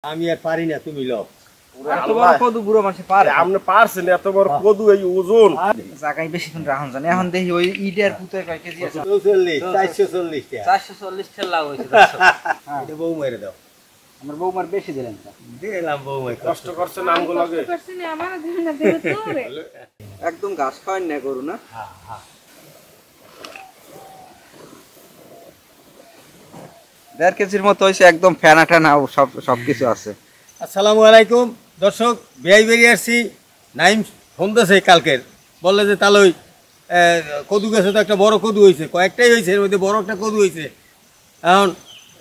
আমি আর পারি না, তুমি লও। এত বড় কদু বুড়ো মানুষ পারে? আপনি পারছেন? এত বড় কদু, এই ওজন জায়গায় বেশিক্ষণ রাখুন জানি। এখন দেখি ওই ইটের পুতের কয় কেজি আছে? 440 টাকা। 440 ঠেলা হয়েছে। এটা বউ মেরে দাও। আমার বৌমার বেশি দিলেন। দিলাম বউ মেরে। কষ্ট করছেন আমগো লাগে। একদম ঘাস খাওয়ান না গরু না? হ্যাঁ হ্যাঁ। 1.5 কেজির মতো হয়েছে, একদম ফেনা টেনা সবকিছু আছে। আসসালামু আলাইকুম দর্শক, বেয়াই বেরিয়ে আসছি। নাইম ফোন দিয়েছে কালকের, বললে যে তাহলে ওই কদু গাছে তো একটা বড় কদু হয়েছে, কয়েকটাই হয়েছে, এর মধ্যে বড় একটা কদু হয়েছে। এখন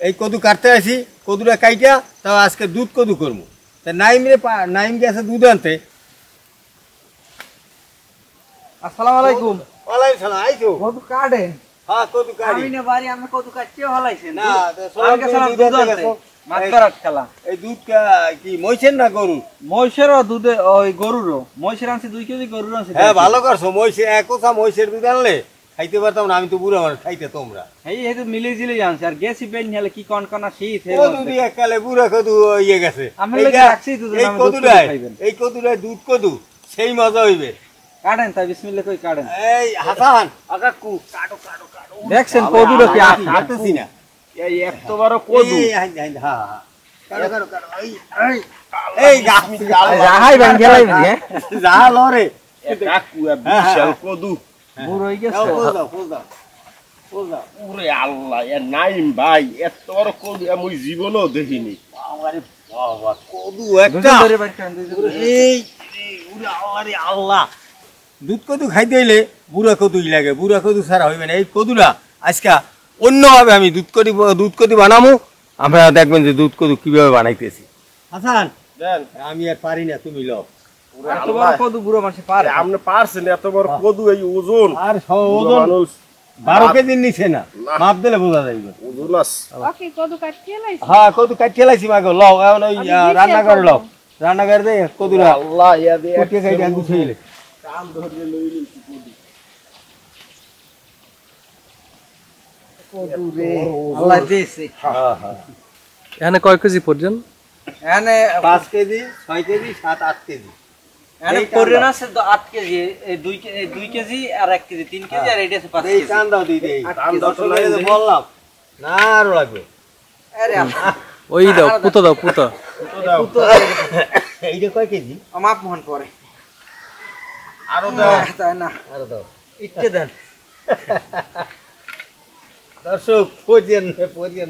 এই কদু কাটতে আসি, কদুটা কাইটা তাও আজকে দুধ কদু করবো। তা নাইম গেছে দুধ আনতে। আসসালামু আলাইকুম। ওয়ালাইকুম সালাম। আইছো? কদু কাটেন? হ্যাঁ কদু কাটি। আমি না বাড়ি, আমি কদু কাটতেও হলাইছে না, আমি গেছিলাম দুধ আনতে। মাতকারাত খেলা। এই দুধ কি মহিষের না গরু? মহিষেরও দুধে, ওই গরুরও। মহিষের আনছি 2 কেজি, গরুর আনছি। হ্যাঁ ভালো করছো। মহিষের এক কথা, মহিষের দুধ আনলে খাইতে পারতাম না, আমি তো বুড়া মানুষ, খাইতে তোমরা। এই তো মিলে জিলে আনছি। আর গেছি বেন হলে কি কনকনা শীত। কদু দিয়ে এককালে বুড়া কদু ইয়ে গেছে। আমি লেগে রাখছি দুধ, এই আমি কদুটাই, খাইবেন। এই কদুটাই দুধ কদু, সেই মজা হইবে। কাটেন তাই, বিসমিল্লাহ কই কাটেন। এই হাসান আকাকু কাটো কাটো কাটো। দেখছেন কদুটা কি আছে? কাটতেছি না। এই এত বড় কদু। এই হ্যাঁ হ্যাঁ কাটো কাটো কাটো। এই গাছ যাহাই বান গেলাই রে। যা লরে কাকু বিশাল কদু। বুড়ো হই গেছে। ফুল দাও ফুল দাও ফুল দাও। ওরে আল্লাহ, এ নাইম ভাই, এত বড় কদু আমি জীবনেও দেখিনি। আমারে বাবা কদু একটা। দুজন ধরে বাইর করেন, দুজন ধরে। এই ওরে আরে আল্লাহ, দুধ কদু খাইতে হইলে বুড়া কদুই লাগে, বুড়া কদু ছাড়া হইবে না। এই কদুটা আজকে অন্যভাবে আমি দুধ কদু বানাবো। আপনারা দেখবেন যে দুধ কদু কিভাবে বানাইতেছি। হাসান দেন। আমি আর পারি না, তুমি লও। ওরে এত বড় আল্লাহ, কদু বুড়ো মানুষ পারে? আপনি পারছেন? এত বড় কদু, এই ওজন আর বুড়ো মানুষ 12 কেজির নিচে না, মাপ দিলে বোঝা যাইবে। ওজন আছে। ওকে কদু কাটতে লাইছি। হ্যাঁ কদু কাটিয়ে লাইছি মাগো, লও। এখন ওই রান্না করে লও, রান্না করে দে কদুরা আল্লাহ, ইয়া দে কুটিয়ে খাইতে গুছিয়ে কাম ধরে লইলেন কদু। কদু রে আল্লাহ দিয়েছে। হ্যাঁ হ্যাঁ। এখানে কয় কেজি পর্যন্ত? এনে 5 কেজি 6 কেজি 7 8 কেজি। এনে পরিণ আছে 8 কেজি, 2 কেজি আর 1 কেজি, 3 কেজি আর এইটা আছে 5 এই কেজি। চান দাও দিদি, এই দাম দাও তো এই যে বললাম না, আরো লাগবে। আরে আল্লাহ, ওই দাও, পুতো দাও, পুতো। পুতো এইটা কয় কেজি? মাপ মহন পরে আরো দাও। তাই না, আরো দাও। ইচ্ছে দেন। দর্শক পরিয়েন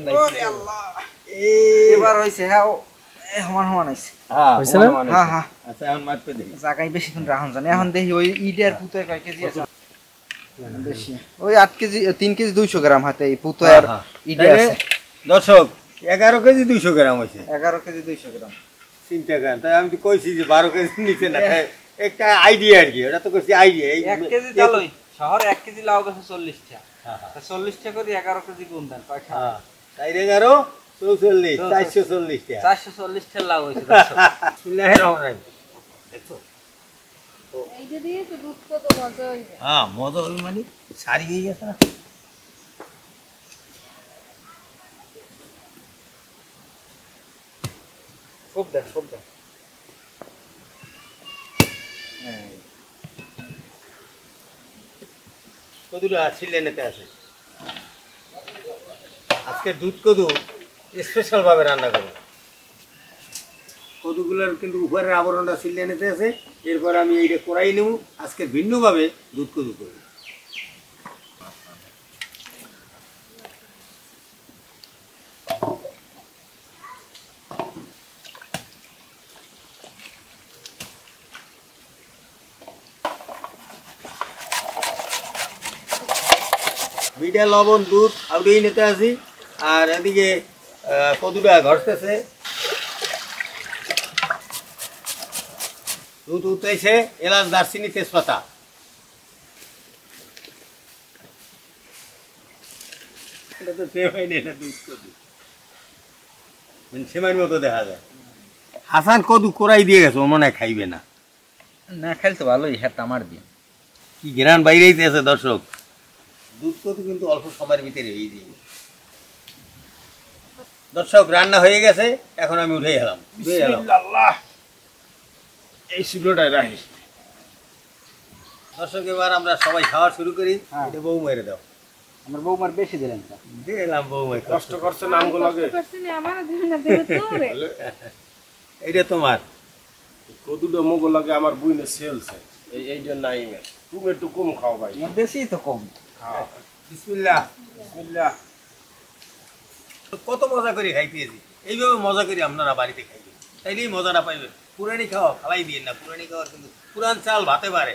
নাই। ওরে আল্লাহ, এবার হইছে। হ্যাঁ সমান সমান হইছে। হ্যাঁ হইছে না? হ্যাঁ হ্যাঁ। আচ্ছা এখন মাপতে দেখি। জায়গায় বেশিক্ষণ রাখুন জানি। এখন দেখি ওই ইটের পুতের কয় কেজি আছে? বেশি, ওই 8 কেজি, 3 কেজি 200 গ্রাম হাতে এই পুতো আর ইটে আছে। দর্শক 11 কেজি 200 গ্রাম হয়েছে। 11 কেজি 200 গ্রাম। চিন্তা করেন, তাই আমি তো কইছি যে 12 কেজি নিচে না, একটা আইডিয়া আর কি, ওটা তো কইছি আইডিয়া। 1 কেজি চালই শহরে 1 কেজি লাউ গাছে 40 টাকা। 40 টাকা করে 11 কেজি গুণ দেন কয় টাকা? হ্যাঁ 11 44 440 টাকা। 440 টাকা লাউ হইছে। দর্শক বিসমিল্লাহির রহমানির রহিম। দেখো এই যে দিয়েছে দুধ কত মজা হইবে। হ্যাঁ মজা হইবে মানে সারি হয়ে গেছে না। খুব দেন, খুব দেন। কদুটা সিলেনেতে আছে। আজকে দুধ কদু স্পেশাল ভাবে রান্না করব। কদুগুলোর কিন্তু উপরের আবরণটা সিলেনেতে আছে। এরপর আমি এইটা করাই নেব। আজকে ভিন্নভাবে দুধ কদু করব। বিটা লবণ দুধ আউটেই নিতে আসি। আর এদিকে কদুটা ঘষতেছে, দুধ উঠতেছে, এলাচ দারচিনি তেজপাতা। এটা তো সেমাই নেই, এটা দুধ কদু, মানে সেমাইয়ের মতো দেখা যায়। হাসান কদু কোরাই দিয়ে গেছে, ও মনে হয় খাইবে না। না খাইলে তো ভালোই, হ্যাঁ আমার দিয়ে কি ঘ্রাণ বাইরেই আছে দর্শক। দুধ কদু কিন্তু অল্প সময়ের ভিতরে হয়ে যাবে। দর্শক রান্না হয়ে গেছে, এখন আমি উঠে গেলাম। বিসমিল্লাহ, এই শুকনোটাই রাখিস। দর্শক এবার আমরা সবাই খাওয়া শুরু করি। এটা বউ মেরে দাও। আমার বৌমার বেশি দিলেন না। দিলাম বউ মেরে। কষ্ট করছে নামগো লাগে, আমার দিন না দেবে তোরে এটা তোমার। কদুটা মোগো লাগে আমার বুইনে সেলছে, এইটা নাইমের। তুমি একটু কম খাও ভাই। আমার বেশি তো কম। খাও। বিসমিল্লাহ। বিসমিল্লাহ। কত মজা করে খাইতেছি, এইভাবে মজা করে আপনারা বাড়িতে খাইবেন, তাইলেই মজাটা পাইবেন। পুরানি খাওয়া খালাই দিয়ে না, পুরানি খাওয়ার কিন্তু পুরান চাল ভাতে পারে।